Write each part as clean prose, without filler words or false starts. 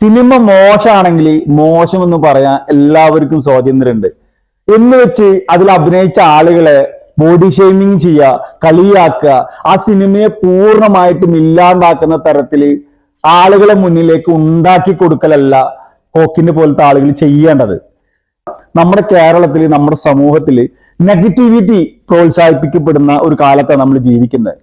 Cinema മോശമാണെങ്കിൽ മോശമെന്ന് പറയാൻ എല്ലാവർക്കും സ്വാതന്ത്ര്യമുണ്ട്. എന്ന് വെച്ച് അതിൽ അഭിനയിച്ച ആളുകളെ ബോഡി ഷെയ്മിങ് ചെയ്യുക, കളിയാക്കുക, ആ സിനിമയെ പൂർണ്ണമായിട്ടും ഇല്ലാണ്ടാക്കുന്ന തരത്തിൽ ആളുകളെ മുന്നിലേക്ക് ഉണ്ടാക്കി കൊടുക്കലല്ല കോക്കിന്റെ പോലത്തെ ആളുകൾ ചെയ്യേണ്ടത്. നമ്മുടെ കേരളത്തിൽ, നമ്മുടെ സമൂഹത്തിൽ നെഗറ്റിവിറ്റി പ്രോത്സാഹിപ്പിക്കപ്പെടുന്ന ഒരു കാലത്താണ് നമ്മൾ ജീവിക്കുന്നത്.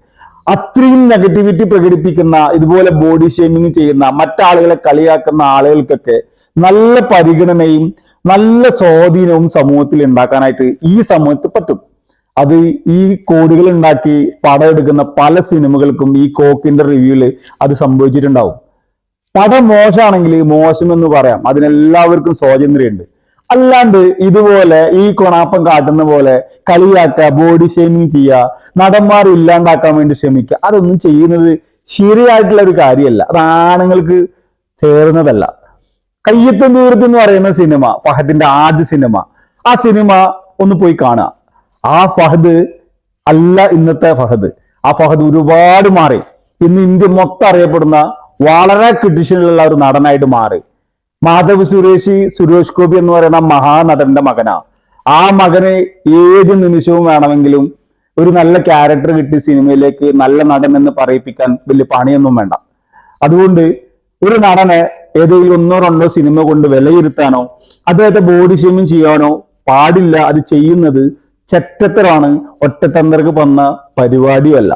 അത്രയും നെഗറ്റിവിറ്റി പ്രകടിപ്പിക്കുന്ന, ഇതുപോലെ ബോഡി ഷേമിങ് ചെയ്യുന്ന, മറ്റാളുകളെ കളിയാക്കുന്ന ആളുകൾക്കൊക്കെ നല്ല പരിഗണനയും നല്ല സ്വാധീനവും സമൂഹത്തിൽ ഉണ്ടാക്കാനായിട്ട് ഈ സമൂഹത്തിൽ പറ്റും. അത് ഈ കോടികൾ ഉണ്ടാക്കി പടം എടുക്കുന്ന പല സിനിമകൾക്കും ഈ കോക്കിന്റെ റിവ്യൂല് അത് സംഭവിച്ചിട്ടുണ്ടാവും. പടം മോശമാണെങ്കിൽ മോശമെന്ന് പറയാം, അതിനെല്ലാവർക്കും സ്വാതന്ത്ര്യമുണ്ട്. അല്ലാണ്ട് ഇതുപോലെ ഈ കൊണാപ്പം കാട്ടുന്ന പോലെ കളിയാക്കുക, ബോഡി ഷേമിങ് ചെയ്യുക, നടന്മാർ ഇല്ലാണ്ടാക്കാൻ വേണ്ടി ശ്രമിക്കുക, അതൊന്നും ചെയ്യുന്നത് ശരിയായിട്ടുള്ള ഒരു കാര്യമല്ല. അത് ആണുങ്ങൾക്ക് ചേർന്നതല്ല. കയ്യെത്തും ദൂരത്ത് എന്ന് പറയുന്ന സിനിമ, ഫഹദിന്റെ ആദ്യ സിനിമ, ആ സിനിമ ഒന്ന് പോയി കാണുക. ആ ഫഹദ് അല്ല ഇന്നത്തെ ഫഹദ്. ആ ഫഹദ് ഒരുപാട് മാറി. ഇന്ന് ഇന്ത്യ മൊത്തം അറിയപ്പെടുന്ന വളരെ ക്രിട്ടിഷ്യനുള്ള ഒരു നടനായിട്ട് മാറി. മാധവ് സുരേഷ് ഗോപി എന്ന് പറയുന്ന മഹാനടന്റെ മകനാ. ആ മകന് ഏത് നിമിഷവും വേണമെങ്കിലും ഒരു നല്ല ക്യാരക്ടർ കിട്ടി സിനിമയിലേക്ക് നല്ല നടൻ എന്ന് പറയിപ്പിക്കാൻ വലിയ പണിയൊന്നും വേണ്ട. അതുകൊണ്ട് ഒരു നടനെ ഏതെങ്കിലും ഒന്നോ രണ്ടോ സിനിമ കൊണ്ട് വിലയിരുത്താനോ അദ്ദേഹത്തെ ബോഡി ഷേമിങ് ചെയ്യാനോ പാടില്ല. അത് ചെയ്യുന്നത് ചെറ്റത്തരാണ്, ഒറ്റത്തന്തർക്ക് വന്ന പരിപാടിയല്ല.